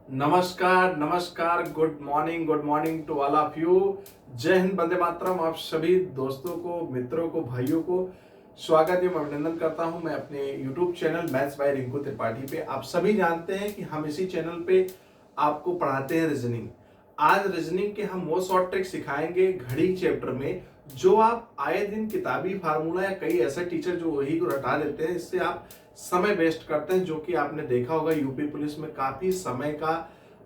नमस्कार नमस्कार, good morning to all of you. जय हिंद, वंदे मातरम। आप सभी दोस्तों को, मित्रों को, भाइयों को स्वागत एवं अभिनंदन करता हूं मैं अपने YouTube channel maths by Rinku Tripathi पे। आप सभी जानते हैं कि हम इसी चैनल पे आपको पढ़ाते हैं रीजनिंग। आज रीजनिंग के हम वो शॉर्ट ट्रिक सिखाएंगे घड़ी चैप्टर में, जो आप आए दिन किताबी फार्मूला या कई ऐसे टीचर जो वही को रटा देते हैं, इससे आप समय वेस्ट करते हैं। जो कि आपने देखा होगा यूपी पुलिस में काफी समय का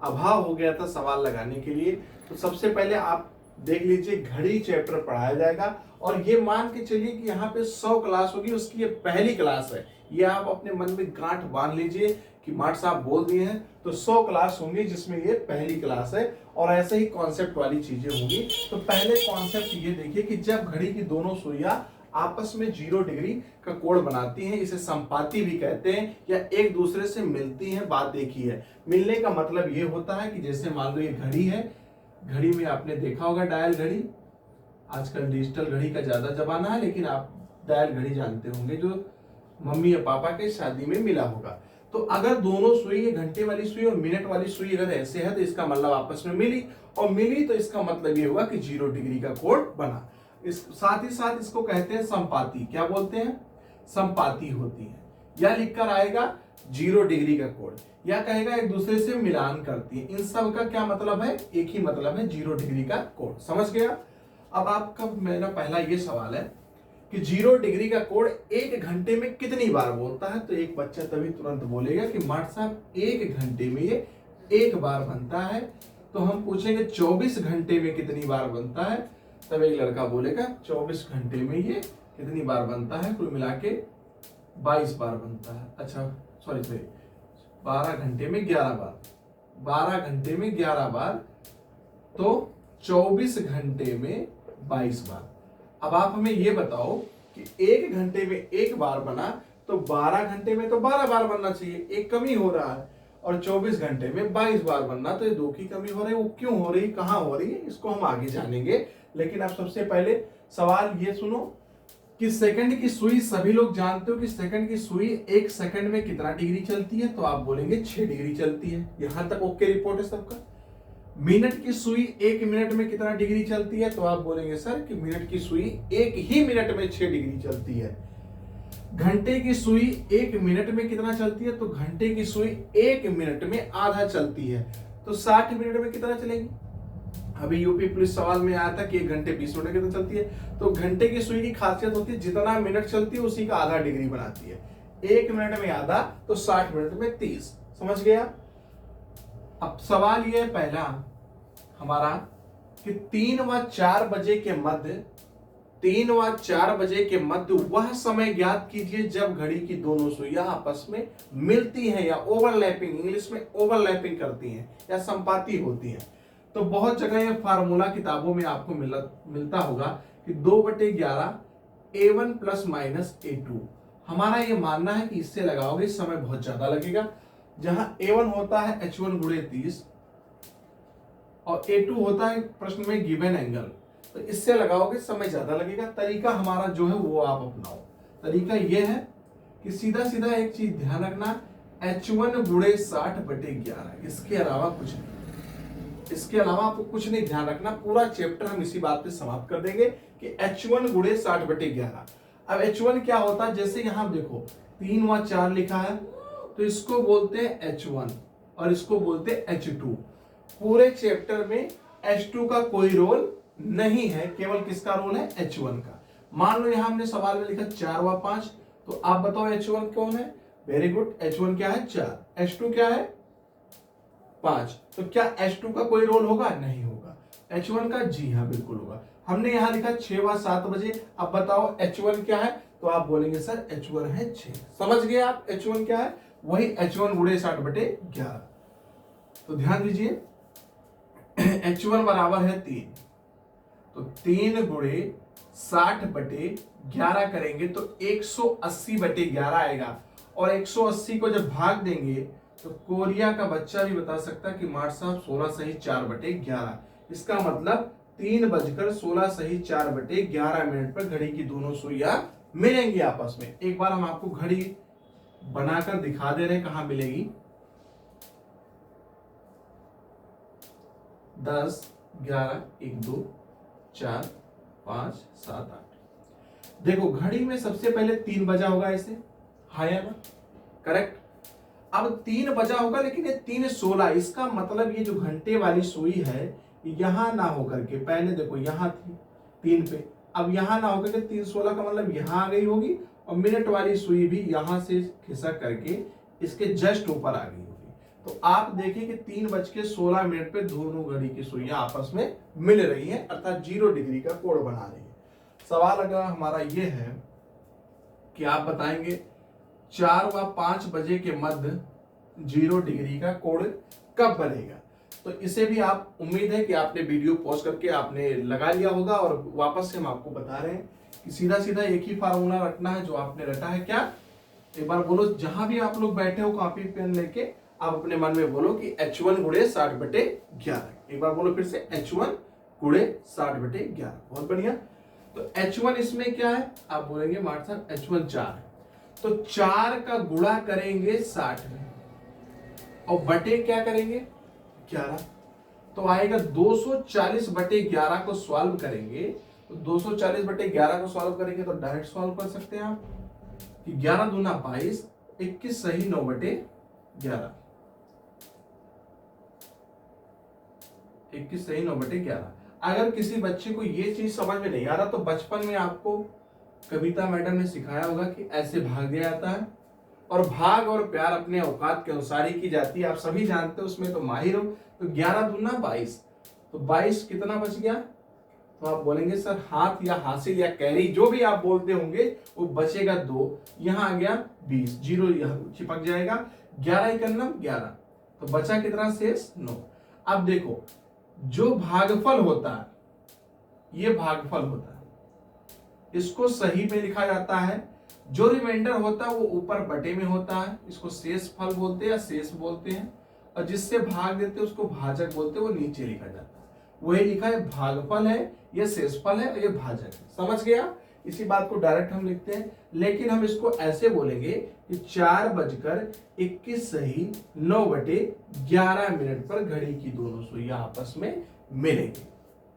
अभाव हो गया था सवाल लगाने के लिए। तो सबसे पहले आप देख लीजिए, घड़ी चैप्टर पढ़ाया जाएगा और ये मान के चलिए कि यहाँ पे 100 क्लास होगी, उसकी ये पहली क्लास है। ये आप अपने मन में गांठ बांध लीजिए कि मार्ट साहब बोल दिए हैं तो 100 क्लास होंगी, जिसमें ये पहली क्लास है। और ऐसे ही कॉन्सेप्ट वाली चीजें होंगी। तो पहले कॉन्सेप्ट ये देखिए कि जब घड़ी की दोनों सुइयां आपस में 0 डिग्री का कोण बनाती हैं, इसे संपाती भी कहते हैं, या एक दूसरे से मिलती हैं। बात देखी है, मिलने का मतलब ये होता है कि जैसे मान लो ये घड़ी है, घड़ी में आपने देखा होगा डायल घड़ी। आजकल डिजिटल घड़ी का ज्यादा जमाना है, लेकिन आप डायल घड़ी जानते होंगे, जो मम्मी या पापा के शादी में मिला होगा। तो अगर दोनों सुई, ये घंटे वाली सुई और मिनट वाली सुई अगर ऐसे है, तो इसका मतलब आपस में मिली, और मिली तो इसका मतलब ये हुआ कि 0 डिग्री का कोण बना। इस साथ ही साथ इसको कहते हैं संपाती। क्या बोलते हैं? संपाती होती है। या लिखकर आएगा 0 डिग्री का कोण, या कहेगा एक दूसरे से मिलान करती है। इन सब का क्या मतलब है? एक ही मतलब है, 0 डिग्री का कोण। समझ गया? अब आपका मेरा पहला ये सवाल है कि 0 डिग्री का कोण 1 घंटे में कितनी बार बोलता है? तो एक बच्चा तभी तुरंत बोलेगा कि मार्ट साहब 1 घंटे में ये 1 बार बनता है। तो हम पूछेंगे 24 घंटे में कितनी बार बनता है? तब एक लड़का बोलेगा 24 घंटे में ये कितनी बार बनता है? कुल मिला के 22 बार बनता है। अच्छा सॉरी 12 घंटे में 11 बार, 12 घंटे में 11 बार, तो 24 घंटे में 22 बार। अब आप हमें ये बताओ कि 1 घंटे में 1 बार बना, तो 12 घंटे में तो 12 बार बनना चाहिए, एक कमी हो रहा है। और 24 घंटे में 22 बार बनना, तो ये 2 की कमी हो रही है। वो क्यों हो रही, कहां हो रही है, इसको हम आगे जानेंगे। लेकिन आप सबसे पहले सवाल ये सुनो कि सेकंड की सुई, सभी लोग जानते हो कि सेकंड की सुई 1 सेकंड में कितना डिग्री चलती है? तो आप बोलेंगे 6 डिग्री चलती है। यहां तक ओके रिपोर्ट है सबका। मिनट की सुई 1 मिनट में कितना डिग्री चलती है? तो आप बोलेंगे सर कि मिनट की सुई 1 ही मिनट में 6 डिग्री चलती है। घंटे की सुई 1 मिनट में कितना चलती है? तो घंटे की सुई 1 मिनट में आधा चलती है। तो 60 मिनट में कितना चलेगी? अभी यूपी पुलिस सवाल में आया था कि 1 घंटे 20 मिनट कितना चलती है। तो घंटे की सुई की खासियत होती है, जितना मिनट चलती है उसी का आधा डिग्री बनाती है। 1 मिनट में आधा, तो 60 मिनट में 30। समझ गया? अब सवाल ये पहला हमारा कि 3 व 4 बजे के मध्य, 3 व 4 बजे के मध्य वह समय ज्ञात कीजिए जब घड़ी की दोनों सुइयां आपस में मिलती हैं या ओवरलैपिंग, इंग्लिश में ओवरलैपिंग करती हैं या संपाती होती हैं। तो बहुत जगह यह फार्मूला किताबों में आपको मिलता होगा कि 2/11 A1 प्लस माइनस A2। हमारा यह मानना है कि इससे लगाओगे समय बहुत ज्यादा लगेगा। जहां A1 होता है H1 गुणे 30 और A2 होता है प्रश्न में गिवन एंगल, तो इससे लगाओगे समय ज्यादा लगेगा। तरीका हमारा जो है वो आप अपनाओ। तरीका यह है कि सीधा सीधा एक चीज ध्यान रखना, H1 गुणे 60/11, इसके अलावा कुछ नहीं। इसके अलावा आपको कुछ नहीं ध्यान रखना। पूरा चैप्टर हम इसी बात पे समाप्त कर देंगे कि H1 गुणे 60/11। अब H1 क्या होता है? जैसे यहां देखो 3 व 4 लिखा है, तो इसको बोलते हैं H1 और इसको बोलते हैं H2। पूरे चैप्टर में H2 का कोई रोल नहीं है, केवल किसका रोल है? H1 का। मान लो यहां हमने सवाल में लिखा 4 व 5, तो आप बताओ H1 कौन है? वेरी गुड, H1 क्या है? 4। H2 क्या है? 5। तो क्या H2 का कोई रोल होगा? नहीं होगा। H1 का? जी हाँ बिल्कुल होगा। हमने यहां लिखा 6 व 7 बजे। अब बताओ H1 क्या है? तो आप बोलेंगे सर H1 है 6। समझ गए आप H1 क्या है? वही H1 गुणे 60/11। तो ध्यान दीजिए, H1 बराबर है 3, तो 3 गुणे 60/11 करेंगे तो 180/11 आएगा। और 180 को जब भाग देंगे तो कोरिया का बच्चा भी बता सकता है कि मार्ट साहब 16 सही 4/11। इसका मतलब 3:16 सही 4/11 मिनट पर घड़ी की दोनों सुइयां मिलेंगी आपस में। एक बार हम आपको घड़ी बनाकर दिखा दे रहे हैं कहां मिलेगी। 10, 11, 1, 2, 4, 5, 7, 8। देखो घड़ी में सबसे पहले 3 बजा होगा ऐसे, हाँ या ना? करेक्ट। अब 3 बजा होगा, लेकिन ये 3:16, इसका मतलब ये जो घंटे वाली सुई है यहां ना होकर के, पहले देखो यहां थी 3 पे, अब यहां ना होकर के 3:16 का मतलब यहां आ गई होगी, और मिनट वाली सुई भी यहां से खिसक करके इसके जस्ट ऊपर आ गई होगी। तो आप देखिए कि 3:16 पे दोनों घड़ी की सुइयां आपस में मिल रही हैं, अर्थात 0 डिग्री का कोण बना रही है। सवाल अगर हमारा ये है कि आप बताएंगे 4 व 5 बजे के मध्य 0 डिग्री का कोण कब बनेगा। तो इसे भी आप, उम्मीद है कि आपने वीडियो पॉज करके आपने लगा लिया होगा, और वापस से हम आपको बता रहे हैं कि सीधा सीधा एक ही फार्मूला रखना है जो आपने रटा है। क्या? एक बार बोलो, जहां भी आप लोग बैठे हो कॉपी पेन लेके आप अपने मन में बोलो कि H1 गुणे 60/11। एक बार बोलो फिर से, H1 गुणे 60/11। बहुत बढ़िया। तो H1 इसमें क्या है? आप बोलेंगे मार्ट साहब H1 4 है, तो 4 का गुणा करेंगे 60 में, और बटे क्या करेंगे? 11। तो आएगा 240/11 को सॉल्व करेंगे, तो 240/11 को सॉल्व करेंगे तो डायरेक्ट सॉल्व कर सकते हैं आप कि 11 दूना 22, 21 सही 9/11, 21 सही 9/11। अगर किसी बच्चे को ये चीज समझ में नहीं आ रहा, तो बचपन में आपको कविता मैडम ने सिखाया होगा कि ऐसे भाग दिया जाता है, और भाग और प्यार अपने औकात के अनुसार ही की जाती है, आप सभी जानते हो, उसमें तो माहिर हो। तो 11 दूना 22, तो 22 कितना बच गया? तो आप बोलेंगे सर हाथ या हासिल या कैरी जो भी आप बोलते होंगे, वो बचेगा 2, यहां आ गया 20, 0 यहां चिपक जाएगा, 11 इकन्नम 11, तो बचा कितना शेष? 9। अब देखो, जो भागफल होता है, ये भागफल होता है, इसको सही में लिखा जाता है, जो रिमाइंडर होता है वो ऊपर बटे में होता है, इसको शेष फल बोलते हैं या शेष बोलते हैं, और जिससे भाग देते हैं उसको भाजक बोलते हैं, वो नीचे लिखा जाता है। वही लिखा है, भागफल है, ये शेषफल है, और ये भाजक है। समझ गया? इसी बात को डायरेक्ट हम लिखते हैं, लेकिन हम इसको ऐसे बोलेंगे कि 4:21 सही 9/11 पर घड़ी की दोनों सुइयां आपस में मिलेंगी।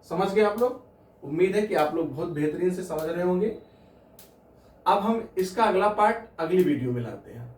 समझ गए आप लोग? उम्मीद है कि आप लोग बहुत बेहतरीन से समझ रहे होंगे। अब हम इसका अगला पार्ट अगली वीडियो में लाते हैं।